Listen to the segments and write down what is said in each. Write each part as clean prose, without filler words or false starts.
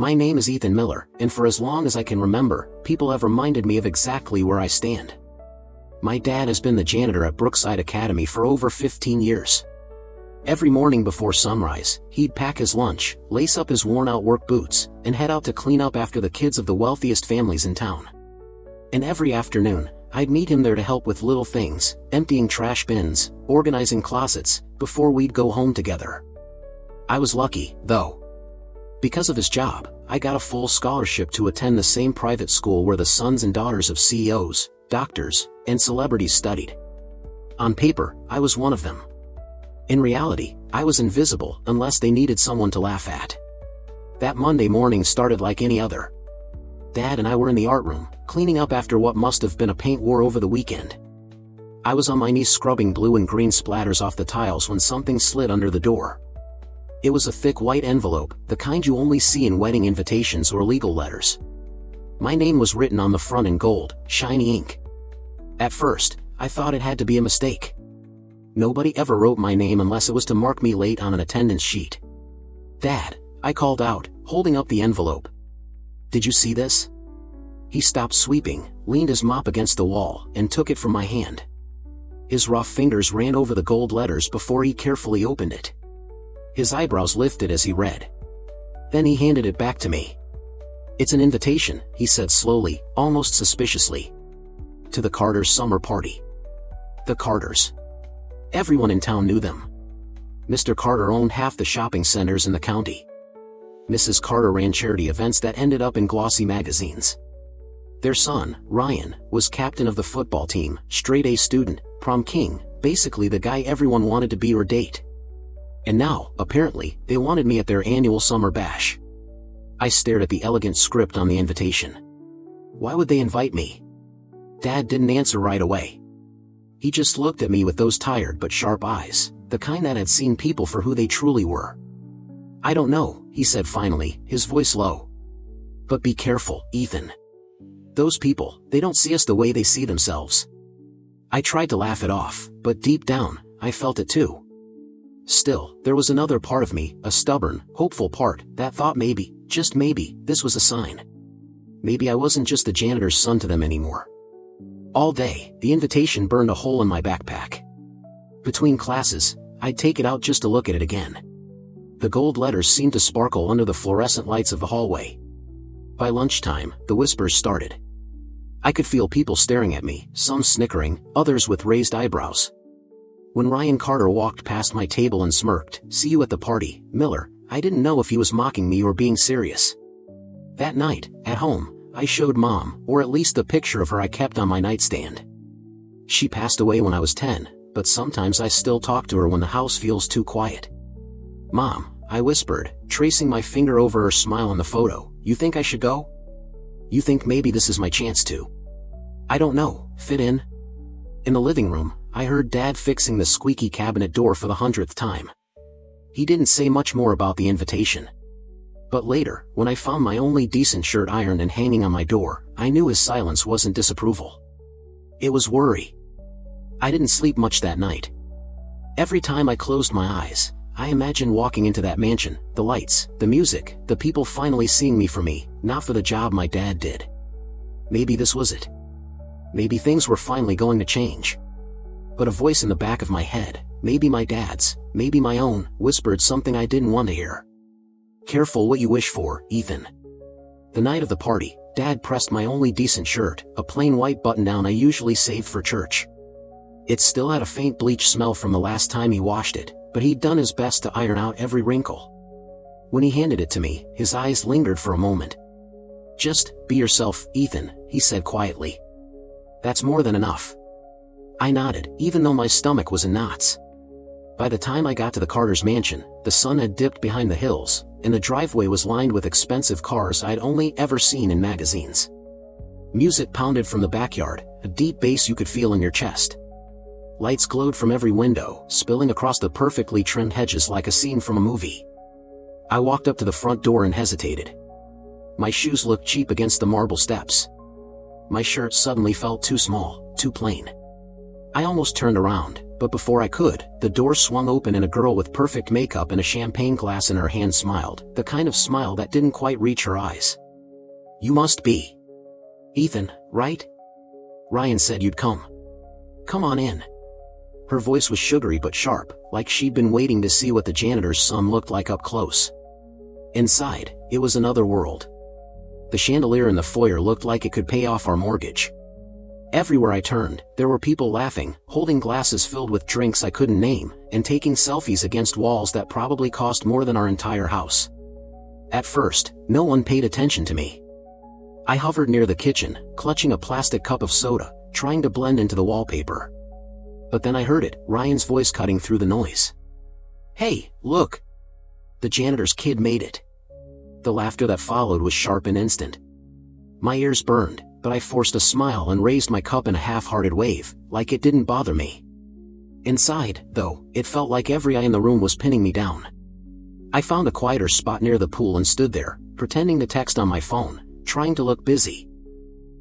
My name is Ethan Miller, and for as long as I can remember, people have reminded me of exactly where I stand. My dad has been the janitor at Brookside Academy for over 15 years. Every morning before sunrise, he'd pack his lunch, lace up his worn-out work boots, and head out to clean up after the kids of the wealthiest families in town. And every afternoon, I'd meet him there to help with little things, emptying trash bins, organizing closets, before we'd go home together. I was lucky, though. Because of his job, I got a full scholarship to attend the same private school where the sons and daughters of CEOs, doctors, and celebrities studied. On paper, I was one of them. In reality, I was invisible unless they needed someone to laugh at. That Monday morning started like any other. Dad and I were in the art room, cleaning up after what must have been a paint war over the weekend. I was on my knees scrubbing blue and green splatters off the tiles when something slid under the door. It was a thick white envelope, the kind you only see in wedding invitations or legal letters. My name was written on the front in gold, shiny ink. At first, I thought it had to be a mistake. Nobody ever wrote my name unless it was to mark me late on an attendance sheet. "Dad," I called out, holding up the envelope. "Did you see this?" He stopped sweeping, leaned his mop against the wall, and took it from my hand. His rough fingers ran over the gold letters before he carefully opened it. His eyebrows lifted as he read. Then he handed it back to me. "It's an invitation," he said slowly, almost suspiciously. "To the Carters' summer party." The Carters. Everyone in town knew them. Mr. Carter owned half the shopping centers in the county. Mrs. Carter ran charity events that ended up in glossy magazines. Their son, Ryan, was captain of the football team, straight-A student, prom king, basically the guy everyone wanted to be or date. And now, apparently, they wanted me at their annual summer bash. I stared at the elegant script on the invitation. Why would they invite me? Dad didn't answer right away. He just looked at me with those tired but sharp eyes, the kind that had seen people for who they truly were. "I don't know," he said finally, his voice low. "But be careful, Ethan. Those people, they don't see us the way they see themselves." I tried to laugh it off, but deep down, I felt it too. Still, there was another part of me, a stubborn, hopeful part, that thought maybe, just maybe, this was a sign. Maybe I wasn't just the janitor's son to them anymore. All day, the invitation burned a hole in my backpack. Between classes, I'd take it out just to look at it again. The gold letters seemed to sparkle under the fluorescent lights of the hallway. By lunchtime, the whispers started. I could feel people staring at me, some snickering, others with raised eyebrows. When Ryan Carter walked past my table and smirked, "See you at the party, Miller," I didn't know if he was mocking me or being serious. That night, at home, I showed Mom, or at least the picture of her I kept on my nightstand. She passed away when I was 10, but sometimes I still talk to her when the house feels too quiet. "Mom," I whispered, tracing my finger over her smile on the photo, "you think I should go? You think maybe this is my chance to, I don't know, fit in?" In the living room, I heard Dad fixing the squeaky cabinet door for the 100th time. He didn't say much more about the invitation. But later, when I found my only decent shirt ironed and hanging on my door, I knew his silence wasn't disapproval. It was worry. I didn't sleep much that night. Every time I closed my eyes, I imagined walking into that mansion, the lights, the music, the people finally seeing me for me, not for the job my dad did. Maybe this was it. Maybe things were finally going to change. But a voice in the back of my head, maybe my dad's, maybe my own, whispered something I didn't want to hear. "Careful what you wish for, Ethan." The night of the party, Dad pressed my only decent shirt, a plain white button-down I usually saved for church. It still had a faint bleach smell from the last time he washed it, but he'd done his best to iron out every wrinkle. When he handed it to me, his eyes lingered for a moment. "Just be yourself, Ethan," he said quietly. "That's more than enough." I nodded, even though my stomach was in knots. By the time I got to the Carter's mansion, the sun had dipped behind the hills, and the driveway was lined with expensive cars I'd only ever seen in magazines. Music pounded from the backyard, a deep bass you could feel in your chest. Lights glowed from every window, spilling across the perfectly trimmed hedges like a scene from a movie. I walked up to the front door and hesitated. My shoes looked cheap against the marble steps. My shirt suddenly felt too small, too plain. I almost turned around, but before I could, the door swung open and a girl with perfect makeup and a champagne glass in her hand smiled, the kind of smile that didn't quite reach her eyes. "You must be Ethan, right? Ryan said you'd come. Come on in." Her voice was sugary but sharp, like she'd been waiting to see what the janitor's son looked like up close. Inside, it was another world. The chandelier in the foyer looked like it could pay off our mortgage. Everywhere I turned, there were people laughing, holding glasses filled with drinks I couldn't name, and taking selfies against walls that probably cost more than our entire house. At first, no one paid attention to me. I hovered near the kitchen, clutching a plastic cup of soda, trying to blend into the wallpaper. But then I heard it, Ryan's voice cutting through the noise. "Hey, look! The janitor's kid made it." The laughter that followed was sharp and instant. My ears burned, but I forced a smile and raised my cup in a half-hearted wave, like it didn't bother me. Inside, though, it felt like every eye in the room was pinning me down. I found a quieter spot near the pool and stood there, pretending to text on my phone, trying to look busy.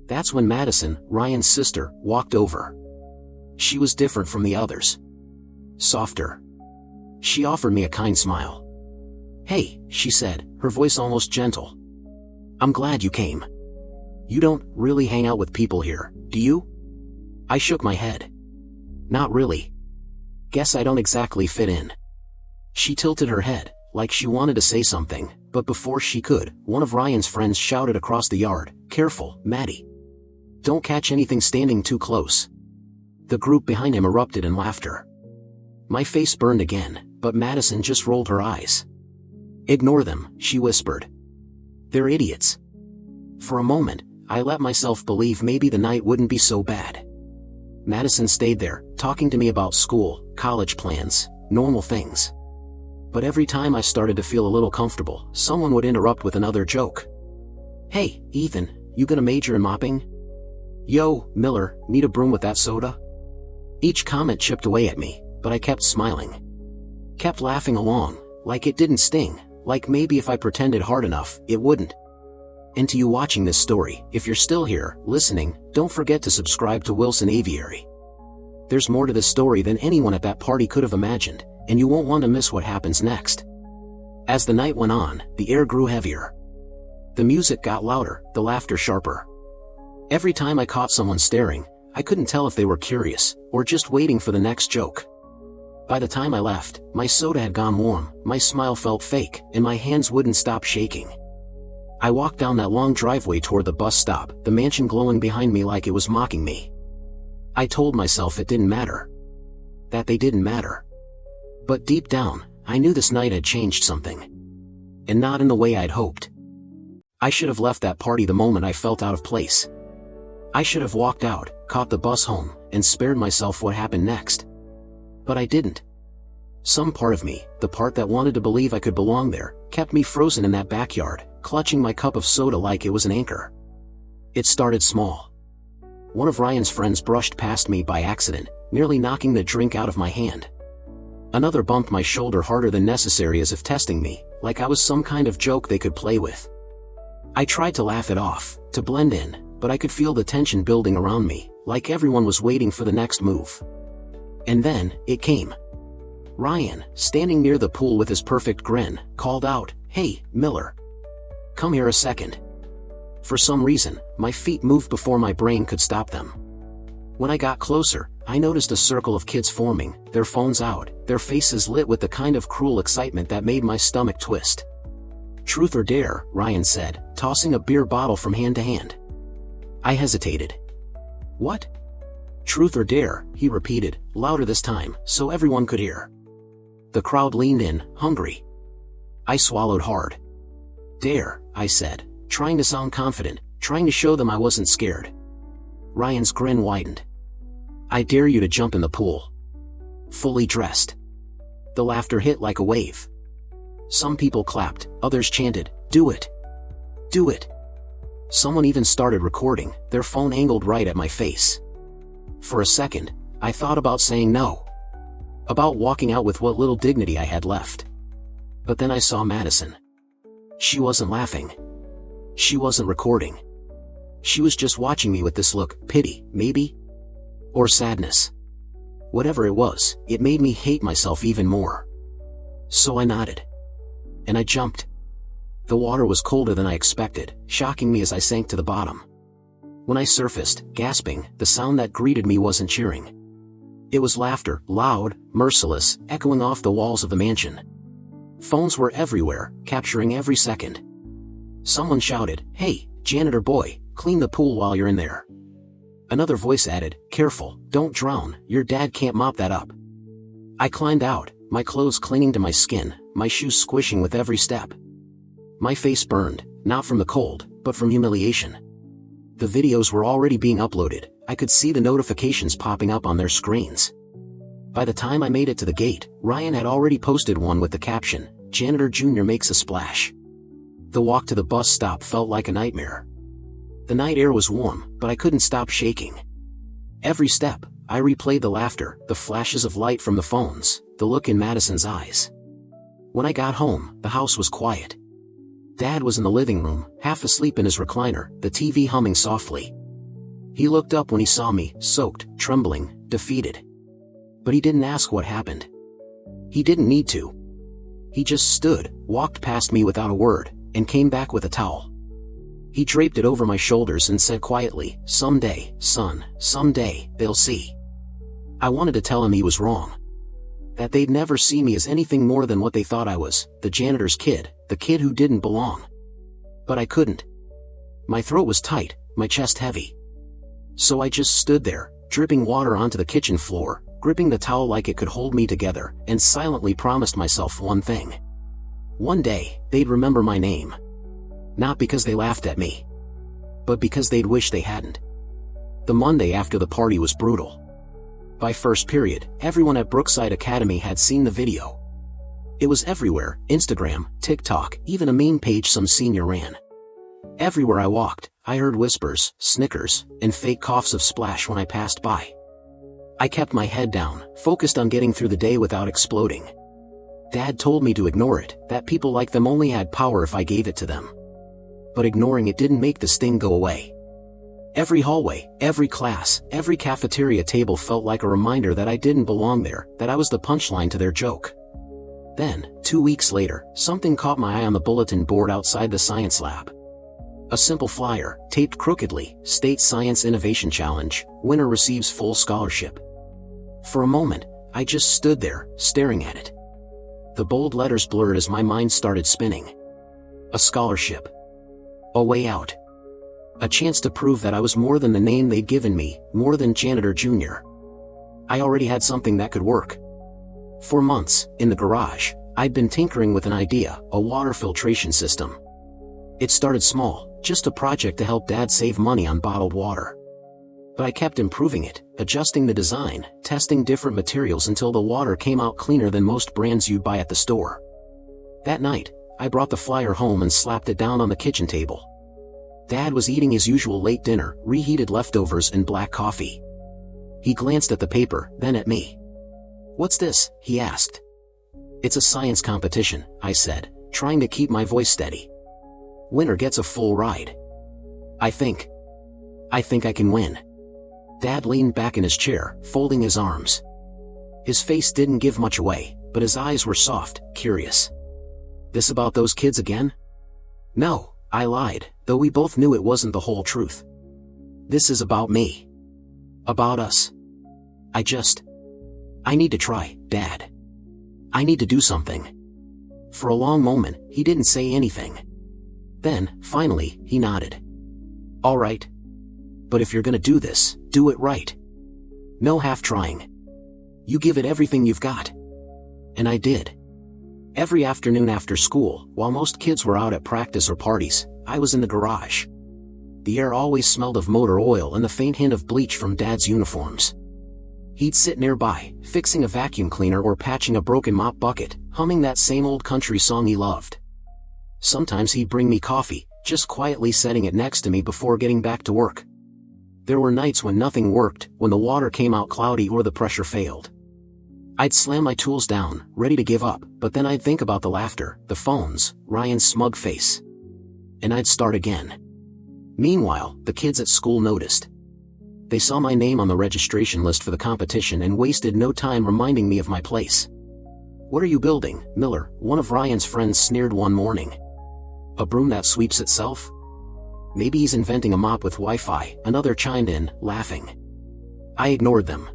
That's when Madison, Ryan's sister, walked over. She was different from the others. Softer. She offered me a kind smile. "Hey," she said, her voice almost gentle. "I'm glad you came. You don't really hang out with people here, do you?" I shook my head. "Not really. Guess I don't exactly fit in." She tilted her head, like she wanted to say something, but before she could, one of Ryan's friends shouted across the yard, "Careful, Maddie. Don't catch anything standing too close." The group behind him erupted in laughter. My face burned again, but Madison just rolled her eyes. "Ignore them," she whispered. "They're idiots." For a moment, I let myself believe maybe the night wouldn't be so bad. Madison stayed there, talking to me about school, college plans, normal things. But every time I started to feel a little comfortable, someone would interrupt with another joke. "Hey, Ethan, you gonna major in mopping? Yo, Miller, need a broom with that soda?" Each comment chipped away at me, but I kept smiling. Kept laughing along, like it didn't sting, like maybe if I pretended hard enough, it wouldn't. And to you watching this story, if you're still here, listening, don't forget to subscribe to Wilson Aviary. There's more to this story than anyone at that party could have imagined, and you won't want to miss what happens next. As the night went on, the air grew heavier. The music got louder, the laughter sharper. Every time I caught someone staring, I couldn't tell if they were curious, or just waiting for the next joke. By the time I left, my soda had gone warm, my smile felt fake, and my hands wouldn't stop shaking. I walked down that long driveway toward the bus stop, the mansion glowing behind me like it was mocking me. I told myself it didn't matter. That they didn't matter. But deep down, I knew this night had changed something. And not in the way I'd hoped. I should have left that party the moment I felt out of place. I should have walked out, caught the bus home, and spared myself what happened next. But I didn't. Some part of me, the part that wanted to believe I could belong there, kept me frozen in that backyard, clutching my cup of soda like it was an anchor. It started small. One of Ryan's friends brushed past me by accident, nearly knocking the drink out of my hand. Another bumped my shoulder harder than necessary as if testing me, like I was some kind of joke they could play with. I tried to laugh it off, to blend in, but I could feel the tension building around me, like everyone was waiting for the next move. And then, it came. Ryan, standing near the pool with his perfect grin, called out, "Hey, Miller. Come here a second." For some reason, my feet moved before my brain could stop them. When I got closer, I noticed a circle of kids forming, their phones out, their faces lit with the kind of cruel excitement that made my stomach twist. "Truth or dare," Ryan said, tossing a beer bottle from hand to hand. I hesitated. "What?" "Truth or dare," he repeated, louder this time, so everyone could hear. The crowd leaned in, hungry. I swallowed hard. "Dare," I said, trying to sound confident, trying to show them I wasn't scared. Ryan's grin widened. "I dare you to jump in the pool. Fully dressed." The laughter hit like a wave. Some people clapped, others chanted, "Do it! Do it!" Someone even started recording, their phone angled right at my face. For a second, I thought about saying no. About walking out with what little dignity I had left. But then I saw Madison. She wasn't laughing. She wasn't recording. She was just watching me with this look, pity, maybe? Or sadness. Whatever it was, it made me hate myself even more. So I nodded. And I jumped. The water was colder than I expected, shocking me as I sank to the bottom. When I surfaced, gasping, the sound that greeted me wasn't cheering. It was laughter, loud, merciless, echoing off the walls of the mansion. Phones were everywhere, capturing every second. Someone shouted, "Hey, janitor boy, clean the pool while you're in there." Another voice added, "Careful, don't drown, your dad can't mop that up." I climbed out, my clothes clinging to my skin, my shoes squishing with every step. My face burned, not from the cold, but from humiliation. The videos were already being uploaded. I could see the notifications popping up on their screens. By the time I made it to the gate, Ryan had already posted one with the caption, "Janitor Jr. makes a splash." The walk to the bus stop felt like a nightmare. The night air was warm, but I couldn't stop shaking. Every step, I replayed the laughter, the flashes of light from the phones, the look in Madison's eyes. When I got home, the house was quiet. Dad was in the living room, half asleep in his recliner, the TV humming softly. He looked up when he saw me, soaked, trembling, defeated. But he didn't ask what happened. He didn't need to. He just stood, walked past me without a word, and came back with a towel. He draped it over my shoulders and said quietly, "Someday, son, someday, they'll see." I wanted to tell him he was wrong. That they'd never see me as anything more than what they thought I was, the janitor's kid, the kid who didn't belong. But I couldn't. My throat was tight, my chest heavy. So I just stood there, dripping water onto the kitchen floor, gripping the towel like it could hold me together, and silently promised myself one thing. One day, they'd remember my name. Not because they laughed at me, but because they'd wish they hadn't. The Monday after the party was brutal. By first period, everyone at Brookside Academy had seen the video. It was everywhere, Instagram, TikTok, even a meme page some senior ran. Everywhere I walked, I heard whispers, snickers, and fake coughs of splash when I passed by. I kept my head down, focused on getting through the day without exploding. Dad told me to ignore it, that people like them only had power if I gave it to them. But ignoring it didn't make the sting go away. Every hallway, every class, every cafeteria table felt like a reminder that I didn't belong there, that I was the punchline to their joke. Then, 2 weeks later, something caught my eye on the bulletin board outside the science lab. A simple flyer, taped crookedly, State Science Innovation Challenge, winner receives full scholarship. For a moment, I just stood there, staring at it. The bold letters blurred as my mind started spinning. A scholarship. A way out. A chance to prove that I was more than the name they'd given me, more than Janitor Jr. I already had something that could work. For months, in the garage, I'd been tinkering with an idea, a water filtration system. It started small, just a project to help Dad save money on bottled water. But I kept improving it, adjusting the design, testing different materials until the water came out cleaner than most brands you'd buy at the store. That night, I brought the flyer home and slapped it down on the kitchen table. Dad was eating his usual late dinner, reheated leftovers and black coffee. He glanced at the paper, then at me. "What's this?" he asked. "It's a science competition," I said, trying to keep my voice steady. "Winner gets a full ride. I think I can win." Dad leaned back in his chair, folding his arms. His face didn't give much away, but his eyes were soft, curious. "This about those kids again?" "No," I lied, though we both knew it wasn't the whole truth. "This is about me. About us. I need to try, Dad. I need to do something." For a long moment, he didn't say anything. Then, finally, he nodded. "All right. But if you're gonna do this, do it right. No half-trying. You give it everything you've got." And I did. Every afternoon after school, while most kids were out at practice or parties, I was in the garage. The air always smelled of motor oil and the faint hint of bleach from Dad's uniforms. He'd sit nearby, fixing a vacuum cleaner or patching a broken mop bucket, humming that same old country song he loved. Sometimes he'd bring me coffee, just quietly setting it next to me before getting back to work. There were nights when nothing worked, when the water came out cloudy or the pressure failed. I'd slam my tools down, ready to give up, but then I'd think about the laughter, the phones, Ryan's smug face. And I'd start again. Meanwhile, the kids at school noticed. They saw my name on the registration list for the competition and wasted no time reminding me of my place. "What are you building, Miller?" one of Ryan's friends sneered one morning. "A broom that sweeps itself?" "Maybe he's inventing a mop with Wi-Fi," another chimed in, laughing. I ignored them.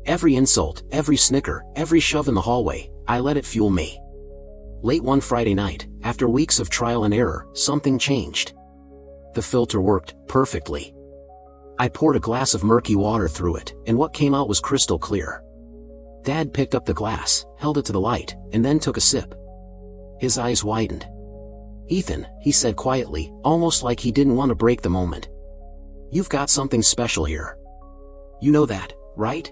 Every insult, every snicker, every shove in the hallway, I let it fuel me. Late one Friday night, after weeks of trial and error, something changed. The filter worked perfectly. I poured a glass of murky water through it, and what came out was crystal clear. Dad picked up the glass, held it to the light, and then took a sip. His eyes widened. "Ethan," he said quietly, almost like he didn't want to break the moment. "You've got something special here. You know that, right?"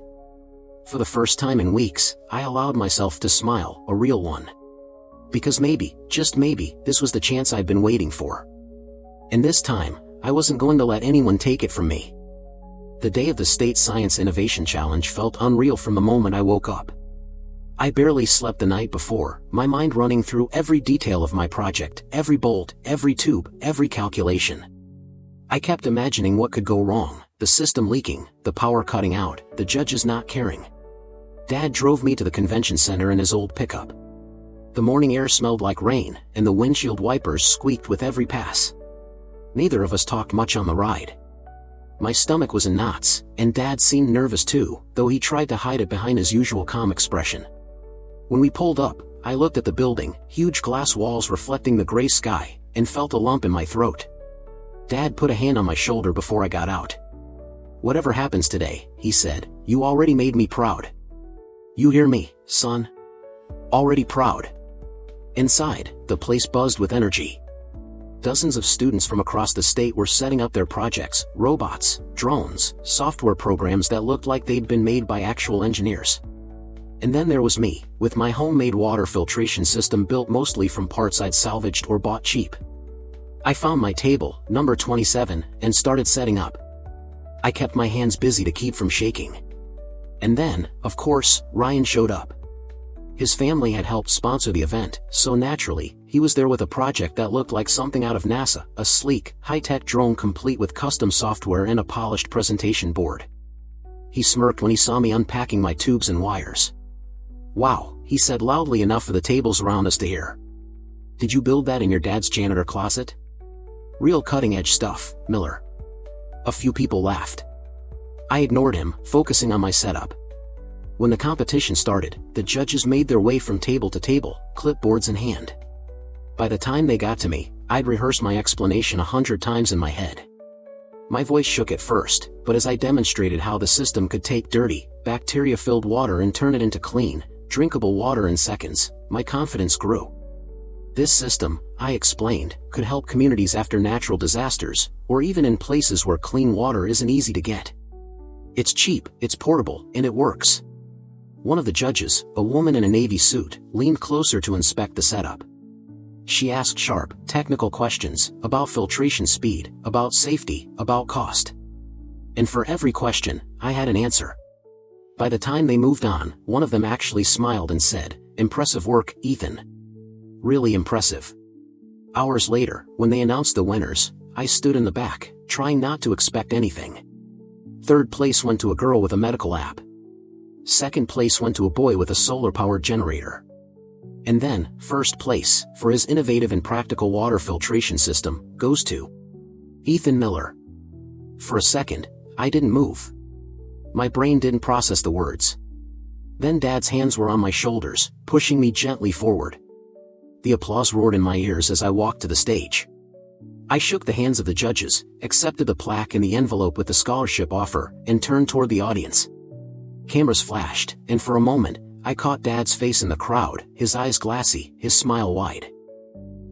For the first time in weeks, I allowed myself to smile, a real one. Because maybe, just maybe, this was the chance I'd been waiting for. And this time, I wasn't going to let anyone take it from me. The day of the State Science Innovation Challenge felt unreal from the moment I woke up. I barely slept the night before, my mind running through every detail of my project, every bolt, every tube, every calculation. I kept imagining what could go wrong, the system leaking, the power cutting out, the judges not caring. Dad drove me to the convention center in his old pickup. The morning air smelled like rain, and the windshield wipers squeaked with every pass. Neither of us talked much on the ride. My stomach was in knots, and Dad seemed nervous too, though he tried to hide it behind his usual calm expression. When we pulled up, I looked at the building, huge glass walls reflecting the gray sky, and felt a lump in my throat. Dad put a hand on my shoulder before I got out. "Whatever happens today," he said, "you already made me proud. You hear me, son? Already proud." Inside, the place buzzed with energy. Dozens of students from across the state were setting up their projects, robots, drones, software programs that looked like they'd been made by actual engineers. And then there was me, with my homemade water filtration system built mostly from parts I'd salvaged or bought cheap. I found my table, number 27, and started setting up. I kept my hands busy to keep from shaking. And then, of course, Ryan showed up. His family had helped sponsor the event, so naturally, he was there with a project that looked like something out of NASA, a sleek, high-tech drone complete with custom software and a polished presentation board. He smirked when he saw me unpacking my tubes and wires. "Wow," he said loudly enough for the tables around us to hear. "Did you build that in your dad's janitor closet?" "Real cutting-edge stuff, Miller." A few people laughed. I ignored him, focusing on my setup. When the competition started, the judges made their way from table to table, clipboards in hand. By the time they got to me, I'd rehearsed my explanation 100 times in my head. My voice shook at first, but as I demonstrated how the system could take dirty, bacteria-filled water and turn it into clean, drinkable water in seconds, my confidence grew. This system, I explained, could help communities after natural disasters, or even in places where clean water isn't easy to get. It's cheap, it's portable, and it works. One of the judges, a woman in a navy suit, leaned closer to inspect the setup. She asked sharp, technical questions, about filtration speed, about safety, about cost. And for every question, I had an answer. By the time they moved on, one of them actually smiled and said, "Impressive work, Ethan. Really impressive." Hours later, when they announced the winners, I stood in the back, trying not to expect anything. Third place went to a girl with a medical app. Second place went to a boy with a solar-powered generator. And then, first place, for his innovative and practical water filtration system, goes to Ethan Miller. For a second, I didn't move. My brain didn't process the words. Then Dad's hands were on my shoulders, pushing me gently forward. The applause roared in my ears as I walked to the stage. I shook the hands of the judges, accepted the plaque and the envelope with the scholarship offer, and turned toward the audience. Cameras flashed, and for a moment, I caught Dad's face in the crowd, his eyes glassy, his smile wide.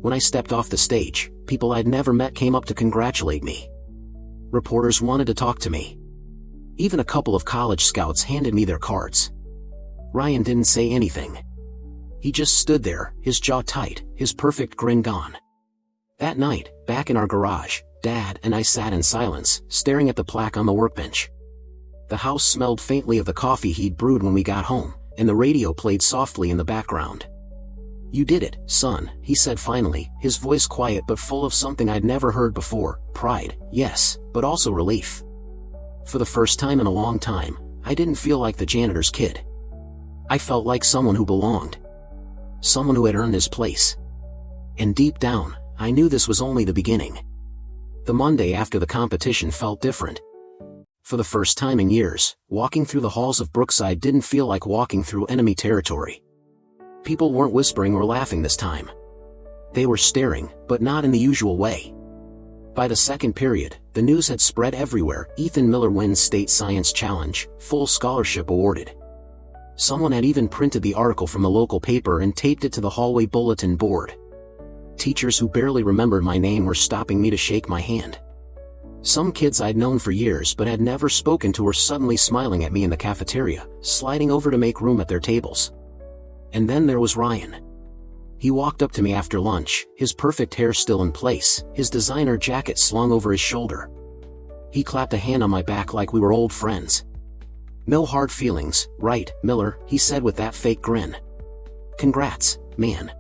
When I stepped off the stage, people I'd never met came up to congratulate me. Reporters wanted to talk to me. Even a couple of college scouts handed me their cards. Ryan didn't say anything. He just stood there, his jaw tight, his perfect grin gone. That night, back in our garage, Dad and I sat in silence, staring at the plaque on the workbench. The house smelled faintly of the coffee he'd brewed when we got home, and the radio played softly in the background. "You did it, son," he said finally, his voice quiet but full of something I'd never heard before, pride, yes, but also relief. For the first time in a long time, I didn't feel like the janitor's kid. I felt like someone who belonged. Someone who had earned his place. And deep down, I knew this was only the beginning. The Monday after the competition felt different. For the first time in years, walking through the halls of Brookside didn't feel like walking through enemy territory. People weren't whispering or laughing this time. They were staring, but not in the usual way. By the second period, the news had spread everywhere. Ethan Miller wins State Science Challenge, full scholarship awarded. Someone had even printed the article from the local paper and taped it to the hallway bulletin board. Teachers who barely remembered my name were stopping me to shake my hand. Some kids I'd known for years but had never spoken to were suddenly smiling at me in the cafeteria, sliding over to make room at their tables. And then there was Ryan. He walked up to me after lunch, his perfect hair still in place, his designer jacket slung over his shoulder. He clapped a hand on my back like we were old friends. "No hard feelings, right, Miller?" he said with that fake grin. "Congrats, man.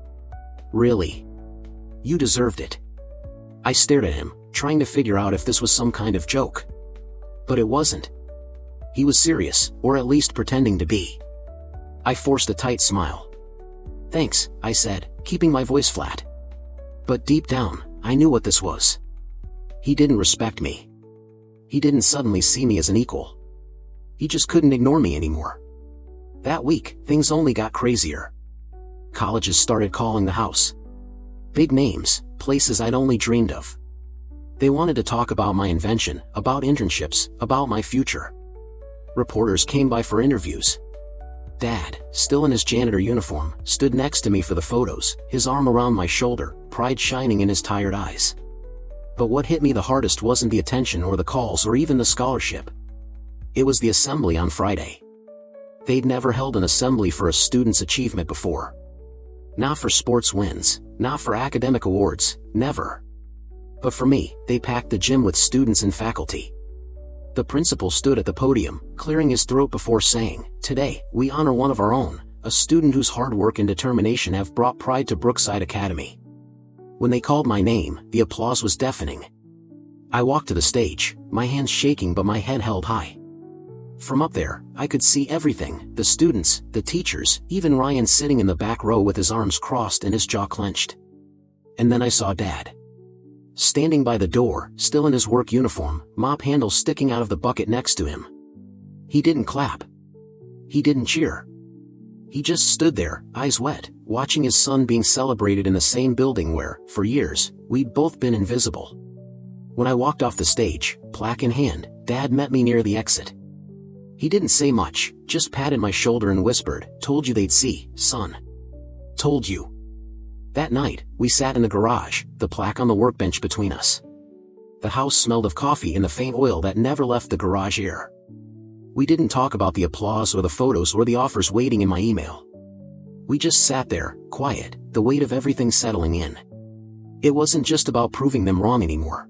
Really. You deserved it." I stared at him, trying to figure out if this was some kind of joke. But it wasn't. He was serious, or at least pretending to be. I forced a tight smile. "Thanks," I said, keeping my voice flat. But deep down, I knew what this was. He didn't respect me. He didn't suddenly see me as an equal. He just couldn't ignore me anymore. That week, things only got crazier. Colleges started calling the house. Big names, places I'd only dreamed of. They wanted to talk about my invention, about internships, about my future. Reporters came by for interviews. Dad, still in his janitor uniform, stood next to me for the photos, his arm around my shoulder, pride shining in his tired eyes. But what hit me the hardest wasn't the attention or the calls or even the scholarship. It was the assembly on Friday. They'd never held an assembly for a student's achievement before. Not for sports wins, not for academic awards, never. But for me, they packed the gym with students and faculty. The principal stood at the podium, clearing his throat before saying, "Today, we honor one of our own, a student whose hard work and determination have brought pride to Brookside Academy." When they called my name, the applause was deafening. I walked to the stage, my hands shaking but my head held high. From up there, I could see everything, the students, the teachers, even Ryan sitting in the back row with his arms crossed and his jaw clenched. And then I saw Dad. Standing by the door, still in his work uniform, mop handle sticking out of the bucket next to him. He didn't clap. He didn't cheer. He just stood there, eyes wet, watching his son being celebrated in the same building where, for years, we'd both been invisible. When I walked off the stage, plaque in hand, Dad met me near the exit. He didn't say much, just patted my shoulder and whispered, "Told you they'd see, son. Told you." That night, we sat in the garage, the plaque on the workbench between us. The house smelled of coffee and the faint oil that never left the garage air. We didn't talk about the applause or the photos or the offers waiting in my email. We just sat there, quiet, the weight of everything settling in. It wasn't just about proving them wrong anymore.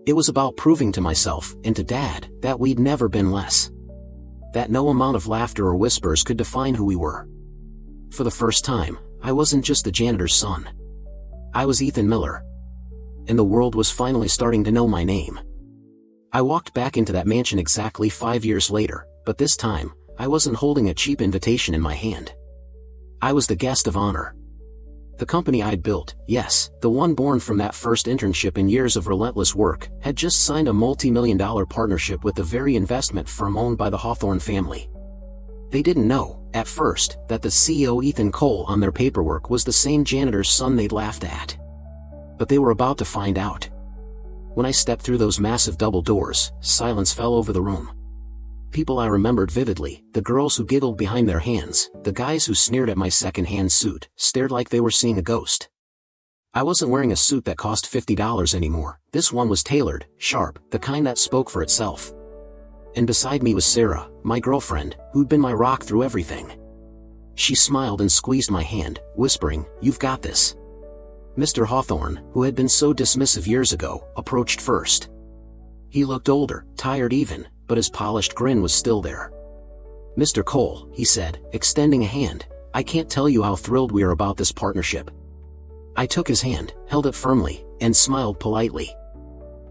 It was about proving to myself, and to Dad, that we'd never been less. That no amount of laughter or whispers could define who we were. For the first time, I wasn't just the janitor's son. I was Ethan Miller. And the world was finally starting to know my name. I walked back into that mansion exactly 5 years later, but this time, I wasn't holding a cheap invitation in my hand. I was the guest of honor. The company I'd built, yes, the one born from that first internship and years of relentless work, had just signed a multi-million-dollar partnership with the very investment firm owned by the Hawthorne family. They didn't know, at first, that the CEO Ethan Cole on their paperwork was the same janitor's son they'd laughed at. But they were about to find out. When I stepped through those massive double doors, silence fell over the room. People I remembered vividly, the girls who giggled behind their hands, the guys who sneered at my second-hand suit, stared like they were seeing a ghost. I wasn't wearing a suit that cost $50 anymore. This one was tailored, sharp, the kind that spoke for itself. And beside me was Sarah, my girlfriend, who'd been my rock through everything. She smiled and squeezed my hand, whispering, "You've got this." Mr. Hawthorne, who had been so dismissive years ago, approached first. He looked older, tired even, but his polished grin was still there. "Mr. Cole," he said, extending a hand, "I can't tell you how thrilled we are about this partnership." I took his hand, held it firmly, and smiled politely.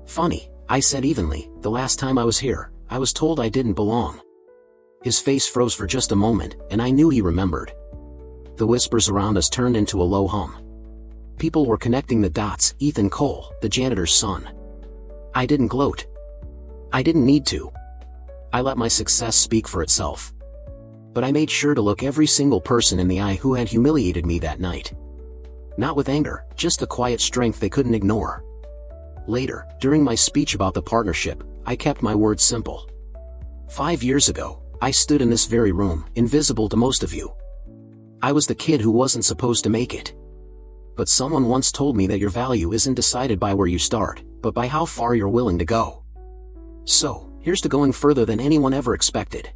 "Funny," I said evenly, "the last time I was here, I was told I didn't belong. His face froze for just a moment, and I knew he remembered. The whispers around us turned into a low hum. People were connecting the dots. Ethan Cole, the janitor's son. I didn't gloat. I didn't need to. I let my success speak for itself. But I made sure to look every single person in the eye who had humiliated me that night. Not with anger, just a quiet strength they couldn't ignore. Later, during my speech about the partnership, I kept my words simple. 5 years ago, I stood in this very room, invisible to most of you. I was the kid who wasn't supposed to make it. But someone once told me that your value isn't decided by where you start, but by how far you're willing to go. So, here's to going further than anyone ever expected.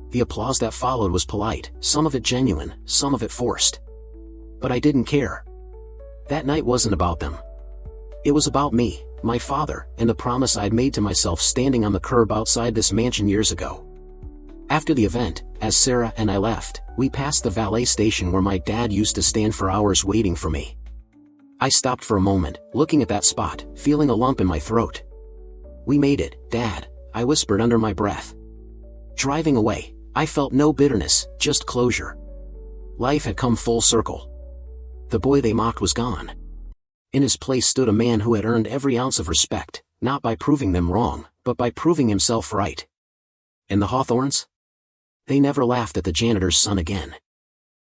The applause that followed was polite, some of it genuine, some of it forced. But I didn't care. That night wasn't about them. It was about me, my father, and the promise I'd made to myself standing on the curb outside this mansion years ago. After the event, as Sarah and I left, we passed the valet station where my dad used to stand for hours waiting for me. I stopped for a moment, looking at that spot, feeling a lump in my throat. "We made it, Dad," I whispered under my breath. Driving away, I felt no bitterness, just closure. Life had come full circle. The boy they mocked was gone. In his place stood a man who had earned every ounce of respect, not by proving them wrong, but by proving himself right. And the Hawthorns? They never laughed at the janitor's son again.